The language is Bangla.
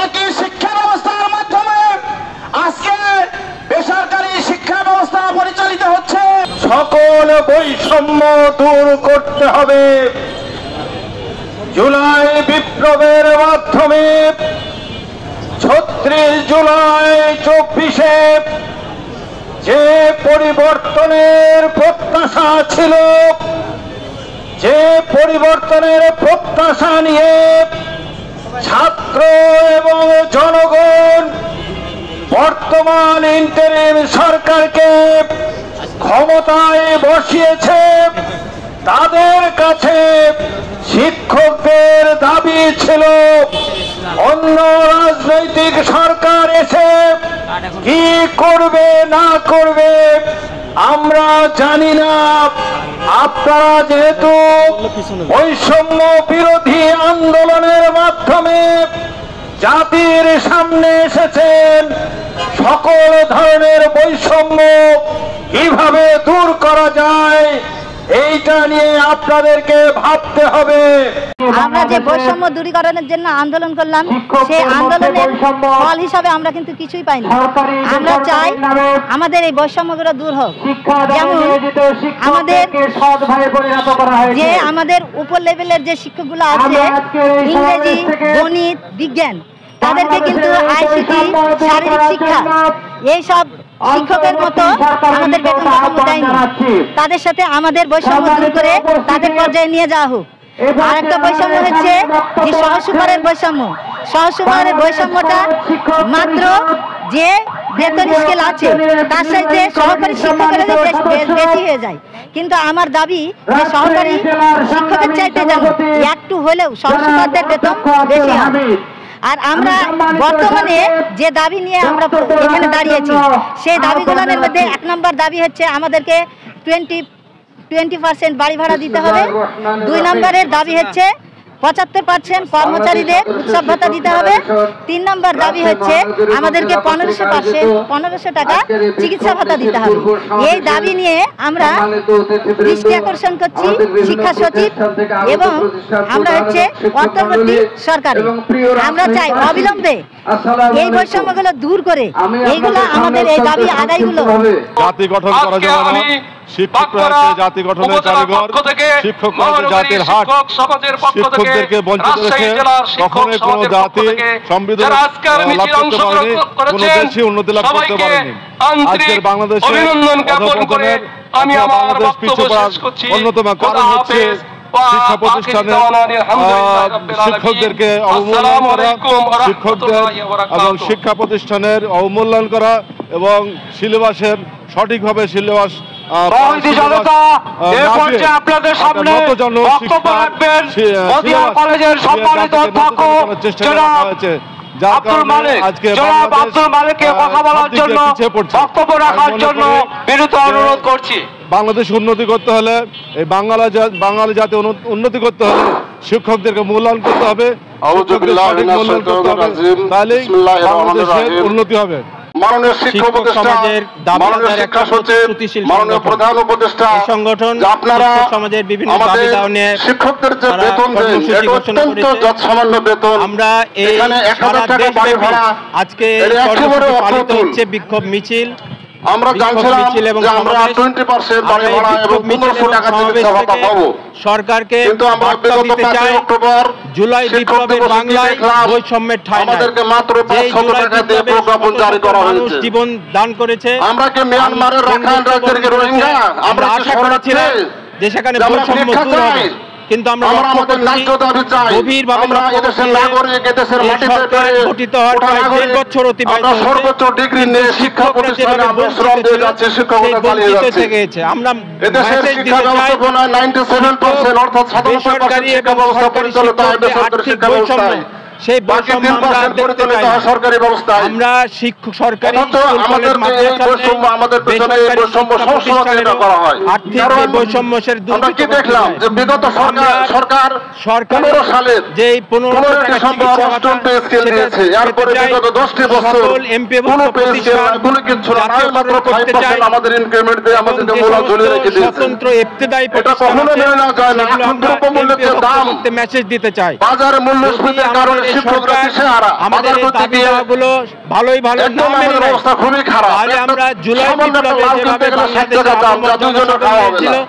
একই শিক্ষা ব্যবস্থার মাধ্যমে আজকে বেসরকারি শিক্ষা ব্যবস্থা পরিচালিত হচ্ছে। সকল বৈষম্য দূর করতে হবে। জুলাই বিপ্লবের মাধ্যমে ৩৬ জুলাই ২৪-এ যে পরিবর্তনের প্রত্যাশা ছিল, যে পরিবর্তনের প্রত্যাশা নিয়ে ছাত্র এবং জনগণ বর্তমান ইন্টারিম সরকারকে ক্ষমতায় বসিয়েছে, তাদের কাছে শিক্ষকদের দাবি ছিল অন্য রাজনৈতিক সরকার এসে কি করবে না করবে আমরা জানি না। আপনারা যেহেতু বৈষম্য বিরোধী আন্দোলনের মাধ্যমে জাতির সামনে এসেছেন, সকল ধরনের বৈষম্য কিভাবে দূর করা যায় এইটা নিয়ে আপনাদেরকে ভাবতে হবে। আমরা যে বৈষম্য দূরীকরণের জন্য আন্দোলন করলাম, সেই আন্দোলনের ফল হিসাবে আমরা কিন্তু কিছুই পাইনি। আমরা চাই আমাদের এই বৈষম্যগুলো দূর হোক। যেমন আমাদের উপর লেভেলের যে শিক্ষকগুলো আছে, ইংরেজি, গণিত, বিজ্ঞান, তাদেরকে কিন্তু আইসিটি, শারীরিক শিক্ষা এইসব শিক্ষকের মতো আমাদের বেতন কাঠামো দেয়নি। তাদের সাথে আমাদের বৈষম্য দূর করে তাদের পর্যায়ে নিয়ে যাওয়া হোক। আর একটা বৈষম্য হচ্ছে যে সহসুপারের বৈষম্য। সহসুপারের বৈষম্যটা মাত্র যে বেতন স্কেল আছে তার সাথে সহকারী শিক্ষকের বেশি হয়ে যায়। কিন্তু আমার দাবি যে সহকারী শিক্ষকের চাইতে যেন একটু হলেও সহসুপারদের বেতন বেশি হবে। আর আমরা বর্তমানে যে দাবি নিয়ে আমরা এখানে দাঁড়িয়েছি, সেই দাবিগুলোর মধ্যে 1 নম্বর দাবি হচ্ছে আমাদেরকে 20% বাড়ি ভাড়া দিতে হবে। 2 নম্বরের দাবি হচ্ছে 75% কর্মচারীদের উৎসব ভাতা দিতে হবে। 3 নম্বর দাবি হচ্ছে আমাদেরকে 1500 টাকা চিকিৎসা ভাতা দিতে হবে। এই দাবি নিয়ে আমরা দৃষ্টি আকর্ষণ করছি শিক্ষা সচিব এবং আমরা হচ্ছে অন্তর্বর্তী সরকার। আমরা চাই অবিলম্বে এই বৈষম্যগুলো দূর করে এইগুলো আমাদের এই দাবি আদায়গুলো। জাতি গঠন করা যাবে না, শিক্ষকরা জাতি গঠনের কারিগর, শিক্ষকরা জাতির হাট। শিক্ষকদেরকে বঞ্চিত রেখে কখনোই কোনো জাতি সমৃদ্ধ লাভ করতে পারেনি, কোনো দেশই উন্নতি লাভ করতে পারেনি। আজকের বাংলাদেশের অধঃপতনের, বাংলাদেশ পিছিয়ে পড়ার অন্যতম কারণ হচ্ছে শিক্ষা প্রতিষ্ঠানে শিক্ষকদেরকে অবমূল্যায়ন করা, শিক্ষকদের এবং শিক্ষা প্রতিষ্ঠানের অবমূল্যায়ন করা এবং সিলেবাসের সঠিকভাবে সিলেবাস আপনাদের সামনে বক্তব্য রাখবেন মদিনা কলেজের সম্মানিত অধ্যক্ষ জনাব আব্দুল মালিককে কথা বলার জন্য, বক্তব্য রাখার জন্য বিনীত অনুরোধ করছি। বাংলাদেশ উন্নতি করতে হলে, এই বাঙালি জাতি উন্নতি করতে হলে শিক্ষকদেরকে মূল্যায়ন করতে হবে, তাহলেই বাংলাদেশের উন্নতি হবে। মাননীয় শিক্ষা উপদেষ্টা, মাননীয় শিক্ষা সচিব, মাননীয় প্রধান উপদেষ্টা সংগঠন, আপনারা সমাজের বিভিন্ন দাবি দাওয়া নিয়ে শিক্ষকদের যে বেতন দেন এটা অত্যন্ত যৎসামান্য বেতন। আমরা এখানে 1000 টাকা বাড়ি ভাড়া আজকে পালিত হচ্ছে বিক্ষোভ মিছিল। আমরা জানছিলাম যে আমরা 20% বাড়ি ভাড়া এবং 1500 টাকা চিকিৎসা ভাতা পাবো সরকারকে, কিন্তু আমরা বিগত 5 অক্টোবর জুলাই বিপ্লবের বাংলায় বৈষম্যের ঠাঁই আমাদেরকে মাত্র 500 টাকা দিয়ে প্রজ্ঞাপন জারি করা হয়েছে। জীবন দান করেছে। আমরা কি মিয়ানমারের রাখাইন রাজ্যের রোহিঙ্গা? আমরা আশা করেছিলাম যে সেখানে বৈষম্য দূর হবে, কিন্তু আমরা আমাদের ন্যায্য দাবি চাই। আমরা এদেশের নাগরিক, এদেশের মাটিতে গঠিত হওয়ার প্রায় 1.5 বছর অতিবাহিত হয়েছে। সর্বোচ্চ ডিগ্রি নিয়ে শিক্ষা প্রতিষ্ঠানে আমরা শ্রম দিয়ে যাচ্ছি, শিক্ষকতা চালিয়ে যাচ্ছি। আমরা এদেশের শিক্ষা ব্যবস্থাপনায় 97% অর্থাৎ 97% শিক্ষা ব্যবস্থা পরিচালিত হয় বেসরকারি শিক্ষা ব্যবস্থায়। সেই বৈষম্য আমরা দেখতে পাই সরকারি ব্যবস্থায়। আমরা শিক্ষক সরকারি আমাদের বৈষম্য, আমাদের পেছনে এই বৈষম্য সবসময় এটা করা হয়। আর্থিক বৈষম্য সের আমরা কি দেখলাম যে বিগত সরকার 15 সালে যে 15 ডিসেম্বর 8ম পে স্কেল দিয়েছে, এরপরে বিগত 10টি বছর কোনো পে স্কেল না, কোনো কিছু না, মাত্র 5% আমাদের ইনক্রিমেন্ট দিয়ে আমাদের মূল্য ঝুলিয়ে রেখে দিয়েছে। স্বতন্ত্র ইবতেদায়ী এটা কখনো মেনে নেওয়া যায় না। এখন দ্রব্যমূল্য যে দাম মেসেজ দিতে চাই, বাজার মূল্যস্ফীতির কারণে শিক্ষকরা দিশেহারা, আমাদের এই দাবিগুলো ভালোই ভালো না মেনে নেয়, অবস্থা খুবই খারাপ। তাহলে আমরা জুলাই বিপ্লবে যেভাবে বাংলাদেশের টাকা দাম যা দুজনে খাওয়া হবে না।